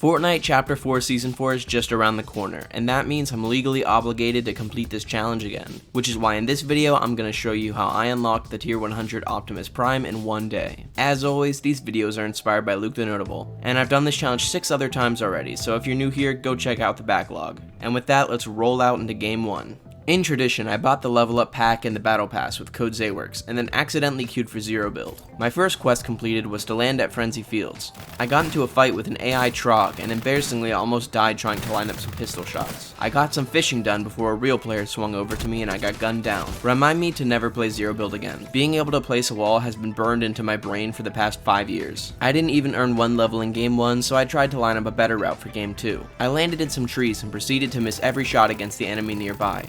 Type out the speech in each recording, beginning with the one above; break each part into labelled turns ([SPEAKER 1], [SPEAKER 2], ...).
[SPEAKER 1] Fortnite Chapter 4 Season 4 is just around the corner, and that means I'm legally obligated to complete this challenge again, which is why in this video I'm going to show you how I unlocked the Tier 100 Optimus Prime in one day. As always, these videos are inspired by Luke TheNotable, and I've done this challenge 6 other times already, so if you're new here, go check out the backlog. And with that, let's roll out into Game 1. In tradition, I bought the level up pack and the battle pass with code Zeywerks, and then accidentally queued for zero build. My first quest completed was to land at Frenzy Fields. I got into a fight with an AI Trog, and embarrassingly I almost died trying to line up some pistol shots. I got some fishing done before a real player swung over to me and I got gunned down. Remind me to never play zero build again. Being able to place a wall has been burned into my brain for the past 5 years. I didn't even earn 1 level in Game 1, so I tried to line up a better route for Game 2. I landed in some trees and proceeded to miss every shot against the enemy nearby.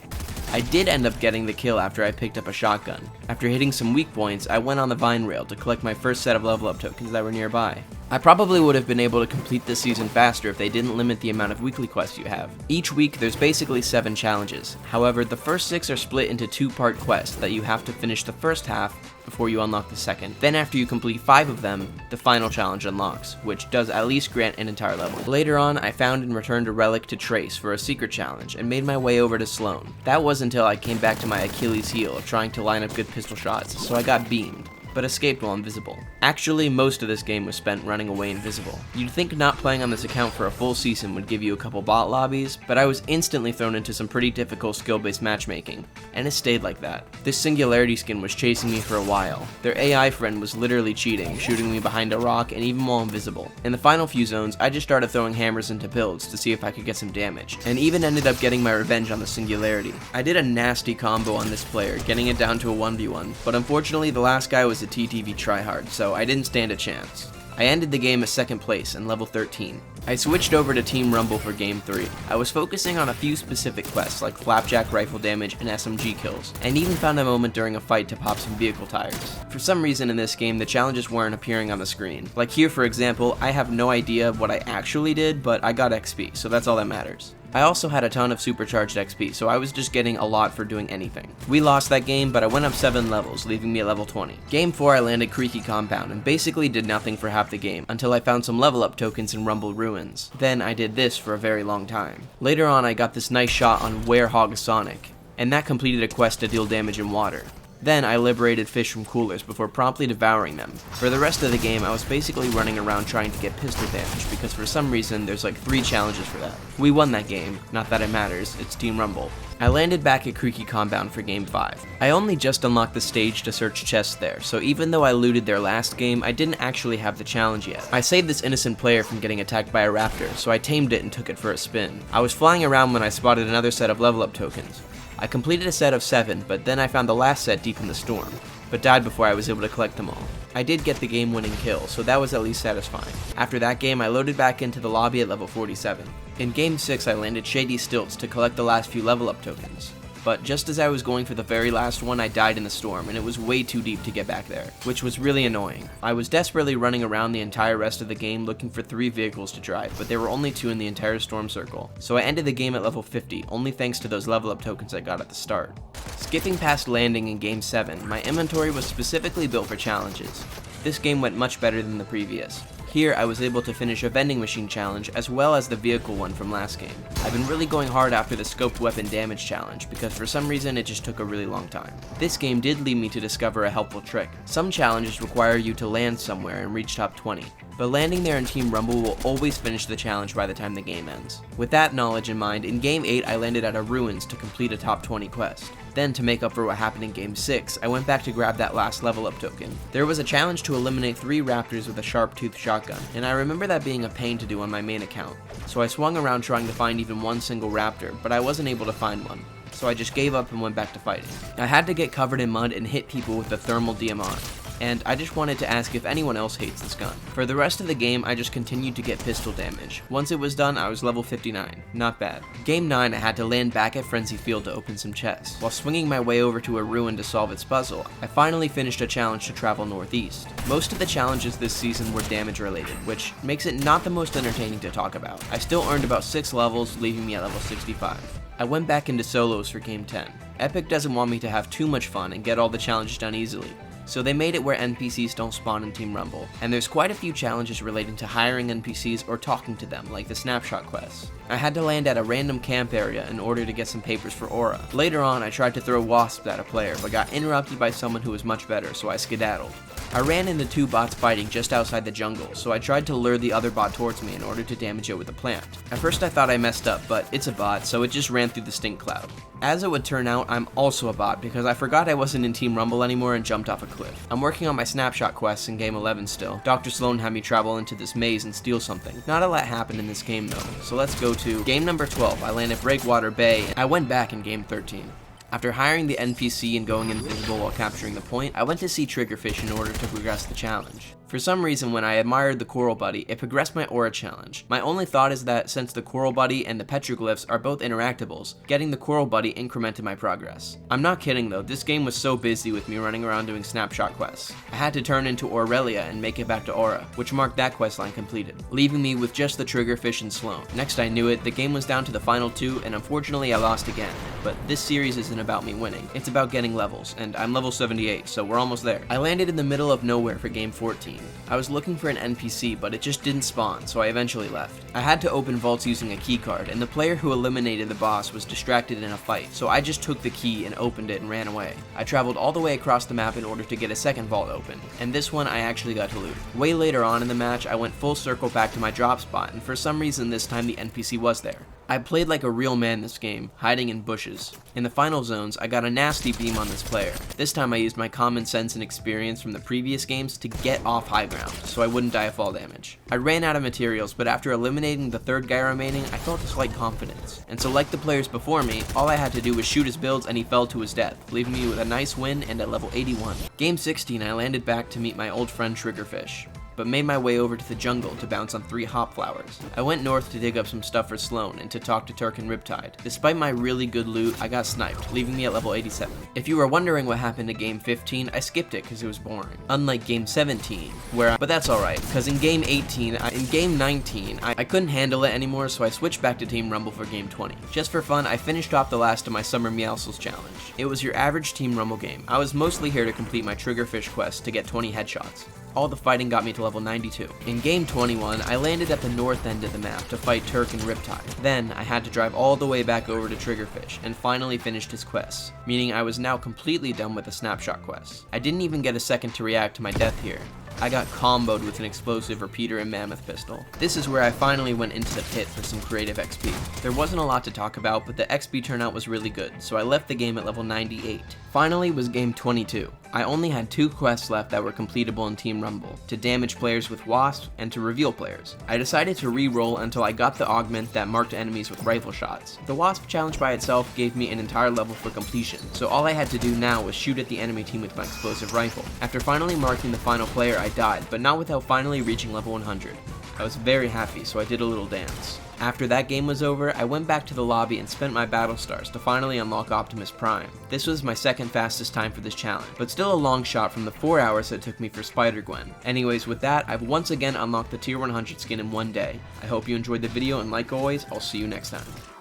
[SPEAKER 1] I did end up getting the kill after I picked up a shotgun. After hitting some weak points, I went on the vine rail to collect my first set of level up tokens that were nearby. I probably would have been able to complete this season faster if they didn't limit the amount of weekly quests you have. Each week there's basically 7 challenges. However, the first 6 are split into 2-part quests that you have to finish the first half before you unlock the second. Then after you complete 5 of them, the final challenge unlocks, which does at least grant an entire level. Later on, I found and returned a relic to Trace for a secret challenge and made my way over to Sloan. That was until I came back to my Achilles heel of trying to line up good pistol shots, so I got beamed, but escaped while invisible. Actually, most of this game was spent running away invisible. You'd think not playing on this account for a full season would give you a couple bot lobbies, but I was instantly thrown into some pretty difficult skill-based matchmaking, and it stayed like that. This Singularity skin was chasing me for a while. Their AI friend was literally cheating, shooting me behind a rock and even while invisible. In the final few zones, I just started throwing hammers into builds to see if I could get some damage, and even ended up getting my revenge on the Singularity. I did a nasty combo on this player, getting it down to a 1v1, but unfortunately the last guy was a TTV tryhard, so I didn't stand a chance. I ended the game at 2nd place and level 13. I switched over to Team Rumble for Game 3. I was focusing on a few specific quests like flapjack rifle damage and SMG kills, and even found a moment during a fight to pop some vehicle tires. For some reason in this game, the challenges weren't appearing on the screen. Like here for example, I have no idea what I actually did, but I got XP, so that's all that matters. I also had a ton of supercharged XP, so I was just getting a lot for doing anything. We lost that game, but I went up 7 levels, leaving me at level 20. Game 4 I landed Creaky Compound, and basically did nothing for half the game, until I found some level up tokens in Rumble Ruins. Then I did this for a very long time. Later on I got this nice shot on Werehog Sonic, and that completed a quest to deal damage in water. Then I liberated fish from coolers before promptly devouring them. For the rest of the game, I was basically running around trying to get pistol damage, because for some reason there's like 3 challenges for that. We won that game, not that it matters, it's Team Rumble. I landed back at Creaky Compound for Game 5. I only just unlocked the stage to search chests there, so even though I looted their last game, I didn't actually have the challenge yet. I saved this innocent player from getting attacked by a raptor, so I tamed it and took it for a spin. I was flying around when I spotted another set of level up tokens. I completed a set of 7, but then I found the last set deep in the storm, but died before I was able to collect them all. I did get the game-winning kill, so that was at least satisfying. After that game, I loaded back into the lobby at level 47. In Game 6, I landed Shady Stilts to collect the last few level up tokens. But just as I was going for the very last one, I died in the storm, and it was way too deep to get back there, which was really annoying. I was desperately running around the entire rest of the game looking for 3 vehicles to drive, but there were only 2 in the entire storm circle, so I ended the game at level 50, only thanks to those level up tokens I got at the start. Skipping past landing in Game 7, my inventory was specifically built for challenges. This game went much better than the previous. Here, I was able to finish a vending machine challenge as well as the vehicle one from last game. I've been really going hard after the scoped weapon damage challenge because for some reason it just took a really long time. This game did lead me to discover a helpful trick. Some challenges require you to land somewhere and reach top 20, but landing there in Team Rumble will always finish the challenge by the time the game ends. With that knowledge in mind, in Game 8 I landed at a Ruins to complete a top 20 quest. Then, to make up for what happened in Game 6, I went back to grab that last level up token. There was a challenge to eliminate 3 raptors with a sharp-toothed shotgun, and I remember that being a pain to do on my main account. So I swung around trying to find even one single raptor, but I wasn't able to find one. So I just gave up and went back to fighting. I had to get covered in mud and hit people with the thermal diamant, and I just wanted to ask if anyone else hates this gun. For the rest of the game, I just continued to get pistol damage. Once it was done, I was level 59. Not bad. Game 9, I had to land back at Frenzy Field to open some chests. While swinging my way over to a ruin to solve its puzzle, I finally finished a challenge to travel northeast. Most of the challenges this season were damage related, which makes it not the most entertaining to talk about. I still earned about 6 levels, leaving me at level 65. I went back into solos for Game 10. Epic doesn't want me to have too much fun and get all the challenges done easily, so they made it where NPCs don't spawn in Team Rumble, and there's quite a few challenges relating to hiring NPCs or talking to them, like the Snapshot quests. I had to land at a random camp area in order to get some papers for Aura. Later on, I tried to throw wasps at a player, but got interrupted by someone who was much better, so I skedaddled. I ran into 2 bots fighting just outside the jungle, so I tried to lure the other bot towards me in order to damage it with a plant. At first I thought I messed up, but it's a bot, so it just ran through the stink cloud. As it would turn out, I'm also a bot because I forgot I wasn't in Team Rumble anymore and jumped off a cliff. I'm working on my Snapshot quests in Game 11 still. Dr. Sloan had me travel into this maze and steal something. Not a lot happened in this game though, so let's go to Game number 12. I landed Breakwater Bay, and I went back in Game 13. After hiring the NPC and going invisible while capturing the point, I went to see Triggerfish in order to progress the challenge. For some reason, when I admired the Coral Buddy, it progressed my Aura challenge. My only thought is that since the Coral Buddy and the Petroglyphs are both interactables, getting the Coral Buddy incremented my progress. I'm not kidding though, this game was so busy with me running around doing Snapshot quests. I had to turn into Aurelia and make it back to Aura, which marked that questline completed, leaving me with just the Triggerfish and Sloan. Next I knew it, the game was down to the final 2, and unfortunately I lost again. But this series isn't about me winning, it's about getting levels, and I'm level 78, so we're almost there. I landed in the middle of nowhere for Game 14. I was looking for an NPC, but it just didn't spawn, so I eventually left. I had to open vaults using a keycard, and the player who eliminated the boss was distracted in a fight, so I just took the key and opened it and ran away. I traveled all the way across the map in order to get a second vault open, and this one I actually got to loot. Way later on in the match, I went full circle back to my drop spot, and for some reason this time the NPC was there. I played like a real man this game, hiding in bushes. In the final zones, I got a nasty beam on this player. This time I used my common sense and experience from the previous games to get off high ground, so I wouldn't die of fall damage. I ran out of materials, but after eliminating the 3rd guy remaining, I felt a slight confidence. And so like the players before me, all I had to do was shoot his builds and he fell to his death, leaving me with a nice win and at level 81. Game 16, I landed back to meet my old friend Triggerfish, but made my way over to the jungle to bounce on 3 hop flowers. I went north to dig up some stuff for Sloan and to talk to Turk and Riptide. Despite my really good loot, I got sniped, leaving me at level 87. If you were wondering what happened to Game 15, I skipped it because it was boring. Unlike Game 17, but that's alright, because in Game 19, I couldn't handle it anymore, so I switched back to Team Rumble for Game 20. Just for fun, I finished off the last of my Summer Meowscles challenge. It was your average Team Rumble game. I was mostly here to complete my Triggerfish quest to get 20 headshots. All the fighting got me to level 92. In Game 21, I landed at the north end of the map to fight Turk and Riptide. Then, I had to drive all the way back over to Triggerfish, and finally finished his quests, meaning I was now completely done with the Snapshot quests. I didn't even get a second to react to my death here. I got comboed with an explosive repeater and mammoth pistol. This is where I finally went into the pit for some creative XP. There wasn't a lot to talk about, but the XP turnout was really good, so I left the game at level 98. Finally was Game 22. I only had 2 quests left that were completable in Team Rumble, to damage players with wasps and to reveal players. I decided to re-roll until I got the augment that marked enemies with rifle shots. The wasp challenge by itself gave me an entire level for completion, so all I had to do now was shoot at the enemy team with my explosive rifle. After finally marking the final player, I died, but not without finally reaching level 100. I was very happy, so I did a little dance. After that game was over, I went back to the lobby and spent my battle stars to finally unlock Optimus Prime. This was my second fastest time for this challenge, but still a long shot from the 4 hours it took me for Spider-Gwen. Anyways, with that, I've once again unlocked the Tier 100 skin in one day. I hope you enjoyed the video, and like always, I'll see you next time.